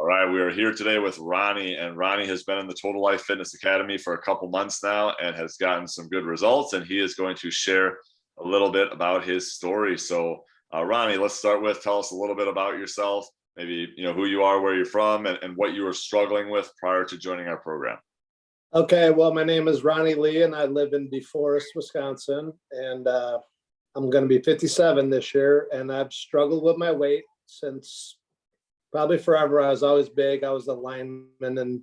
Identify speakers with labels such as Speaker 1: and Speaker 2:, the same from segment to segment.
Speaker 1: All right, we are here today with Ronnie, and Ronnie has been in the Total Life Fitness Academy for a couple months now and has gotten some good results, and he is going to share a little bit about his story. So, Ronnie, let's start with, tell us a little bit about yourself, maybe, who you are, where you're from, and what you were struggling with prior to joining our program.
Speaker 2: Okay, well, my name is Ronnie Lee, and I live in DeForest, Wisconsin, and I'm going to be 57 this year, and I've struggled with my weight since probably forever. I was always big. I was a lineman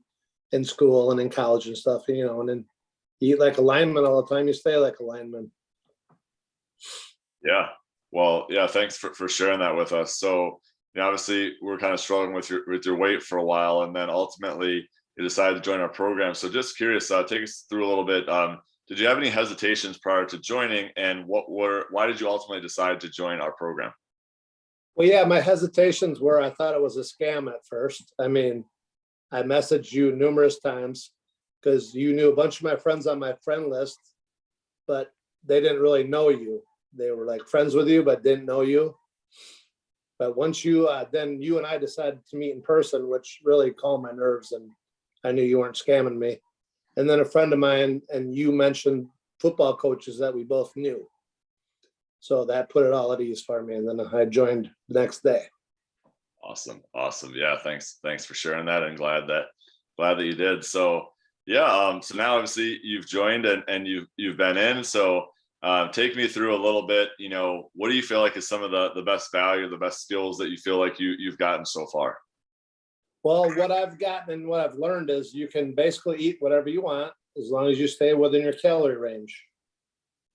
Speaker 2: in school and in college and stuff, and then you eat like a lineman all the time, you stay like a lineman.
Speaker 1: Yeah. Well, yeah, thanks for sharing that with us. So, obviously we're kind of struggling with your weight for a while, and then ultimately you decided to join our program. So just curious, take us through a little bit. Did you have any hesitations prior to joining, and why did you ultimately decide to join our program?
Speaker 2: Well, yeah, my hesitations were, I thought it was a scam at first. I mean, I messaged you numerous times because you knew a bunch of my friends on my friend list, but they didn't really know you. They were like friends with you, but didn't know you. But once then you and I decided to meet in person, which really calmed my nerves, and I knew you weren't scamming me. And then a friend of mine and you mentioned football coaches that we both knew. So that put it all at ease for me. And then I joined the next day.
Speaker 1: Awesome. Yeah. Thanks for sharing that. And glad that you did. So yeah. So now obviously you've joined and you've been in. So take me through a little bit, what do you feel like is some of the best value, the best skills that you feel like you've gotten so far?
Speaker 2: Well, what I've gotten and what I've learned is you can basically eat whatever you want as long as you stay within your calorie range.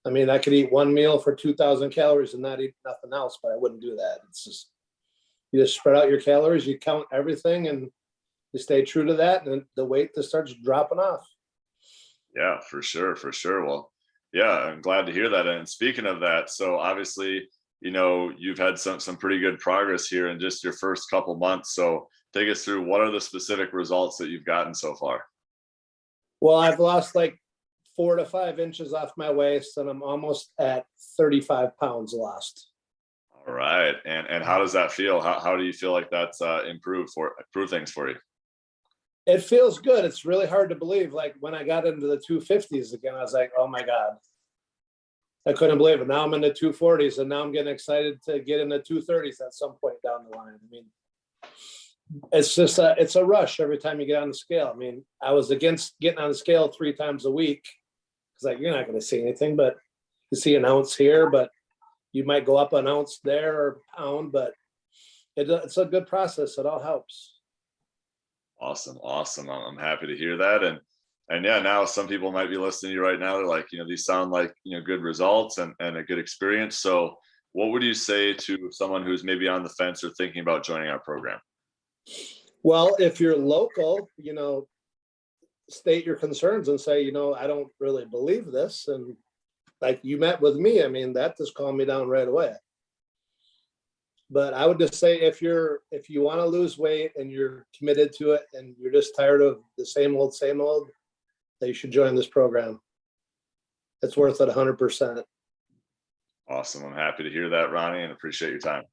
Speaker 2: I mean, I could eat one meal for 2,000 calories and not eat nothing else, but I wouldn't do that. It's just, you just spread out your calories, you count everything, and you stay true to that, and the weight just starts dropping off.
Speaker 1: Yeah, for sure. Well, yeah, I'm glad to hear that. And speaking of that, so obviously, you've had some pretty good progress here in just your first couple months. So take us through, what are the specific results that you've gotten so far?
Speaker 2: Well, I've lost like 4 to 5 inches off my waist, and I'm almost at 35 pounds lost.
Speaker 1: All right. And how does that feel? How do you feel like that's improved things for you?
Speaker 2: It feels good. It's really hard to believe. Like when I got into the 250s again, I was like, oh my God. I couldn't believe it. Now I'm in the 240s, and now I'm getting excited to get in the 230s at some point down the line. I mean, it's just it's a rush every time you get on the scale. I mean, I was against getting on the scale 3 times a week. It's like, you're not going to see anything, but you see an ounce here, but you might go up an ounce there or a pound, but it's a good process. It all helps.
Speaker 1: Awesome. I'm happy to hear that. And yeah, now some people might be listening to you right now. They're like, these sound like, good results and a good experience. So what would you say to someone who's maybe on the fence or thinking about joining our program?
Speaker 2: Well, if you're local, state your concerns and say, I don't really believe this. And like you met with me, I mean, that just calmed me down right away. But I would just say if you want to lose weight and you're committed to it and you're just tired of the same old, that you should join this program. It's worth it 100%.
Speaker 1: Awesome. I'm happy to hear that, Ronnie, and appreciate your time.